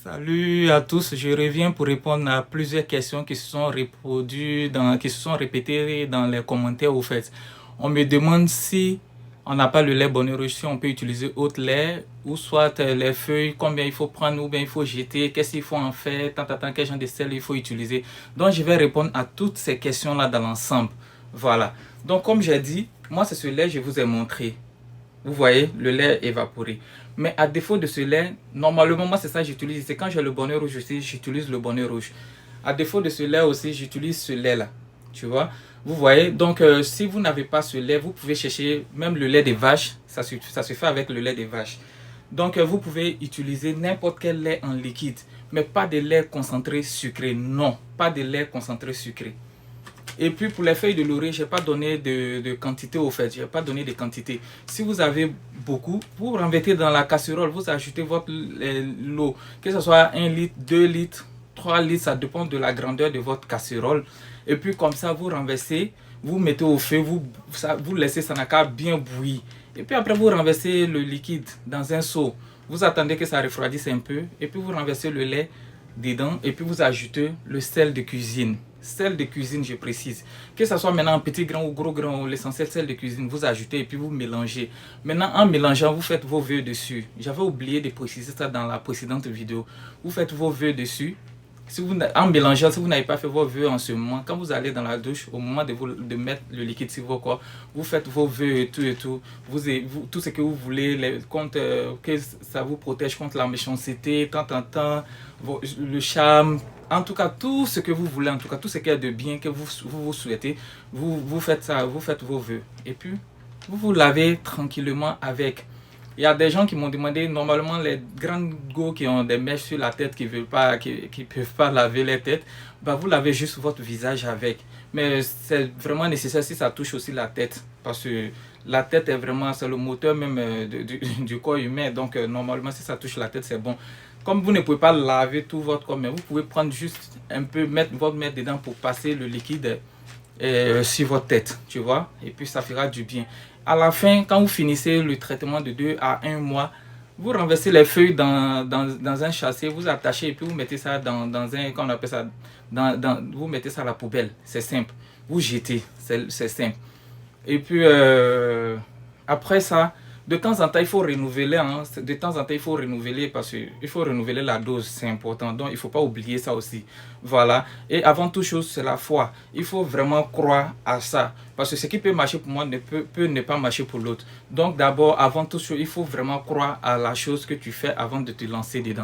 Salut à tous, je reviens pour répondre à plusieurs questions qui se sont répétées dans les commentaires au fait. On me demande si on n'a pas le lait bonnet rouge, si on peut utiliser autre lait, ou soit les feuilles, combien il faut prendre, ou bien il faut jeter, qu'est-ce qu'il faut en faire, quel genre de sel il faut utiliser. Donc je vais répondre à toutes ces questions-là dans l'ensemble. Voilà. Donc comme j'ai dit, moi c'est ce lait que je vous ai montré. Vous voyez, le lait évaporé. Mais à défaut de ce lait, normalement, moi, c'est ça que j'utilise. C'est quand j'ai le bonnet rouge aussi, j'utilise le bonnet rouge. À défaut de ce lait aussi, j'utilise ce lait-là. Tu vois? Vous voyez? Donc, si vous n'avez pas ce lait, vous pouvez chercher même le lait des vaches. Ça se fait avec le lait des vaches. Donc, vous pouvez utiliser n'importe quel lait en liquide. Mais pas de lait concentré sucré. Non, pas de lait concentré sucré. Et puis pour les feuilles de laurier, je n'ai pas donné de quantité au fait. Je n'ai pas donné de quantité. Si vous avez beaucoup, vous renversez dans la casserole, vous ajoutez votre l'eau. Que ce soit 1 litre, 2 litres, 3 litres, ça dépend de la grandeur de votre casserole. Et puis comme ça, vous renversez, vous mettez au feu, vous laissez ça n'a qu'à bien bouillir. Et puis après, vous renversez le liquide dans un seau. Vous attendez que ça refroidisse un peu. Et puis vous renversez le lait dedans et puis vous ajoutez le sel de cuisine. Sel de cuisine, je précise. Que ce soit maintenant en petit grain ou gros grain, l'essentiel sel de cuisine, vous ajoutez et puis vous mélangez. Maintenant, en mélangeant, vous faites vos vœux dessus. J'avais oublié de préciser ça dans la précédente vidéo. Vous faites vos vœux dessus. Si vous, en mélangeant, si vous n'avez pas fait vos vœux en ce moment, quand vous allez dans la douche, au moment de mettre le liquide sur vos corps, vous faites vos vœux et tout. Tout ce que vous voulez, que ça vous protège contre la méchanceté, le charme, en tout cas, tout ce que vous voulez, en tout cas, tout ce qu'il y a de bien que vous souhaitez, vous faites ça, vous faites vos vœux. Et puis, vous lavez tranquillement avec. Il y a des gens qui m'ont demandé, normalement, les grandes go qui ont des mèches sur la tête, qui ne peuvent pas laver les têtes, bah, vous lavez juste votre visage avec. Mais c'est vraiment nécessaire si ça touche aussi la tête. Parce que la tête est vraiment, c'est le moteur même du corps humain. Donc, normalement, si ça touche la tête, c'est bon. Comme vous ne pouvez pas laver tout votre corps, mais vous pouvez prendre juste un peu, mettre votre main dedans pour passer le liquide sur votre tête, tu vois. Et puis, ça fera du bien. À la fin, quand vous finissez le traitement de 2 à 1 mois, vous renversez les feuilles dans un châssis, vous attachez et puis vous mettez ça dans un, qu'on appelle ça, vous mettez ça à la poubelle. C'est simple. Vous jetez, c'est simple. Et puis, après ça, de temps en temps, il faut renouveler. Hein. De temps en temps, il faut renouveler parce qu'il faut renouveler la dose, c'est important. Donc, il ne faut pas oublier ça aussi. Voilà. Et avant toute chose, c'est la foi. Il faut vraiment croire à ça. Parce que ce qui peut marcher pour moi peut ne pas marcher pour l'autre. Donc, d'abord, avant toute chose, il faut vraiment croire à la chose que tu fais avant de te lancer dedans.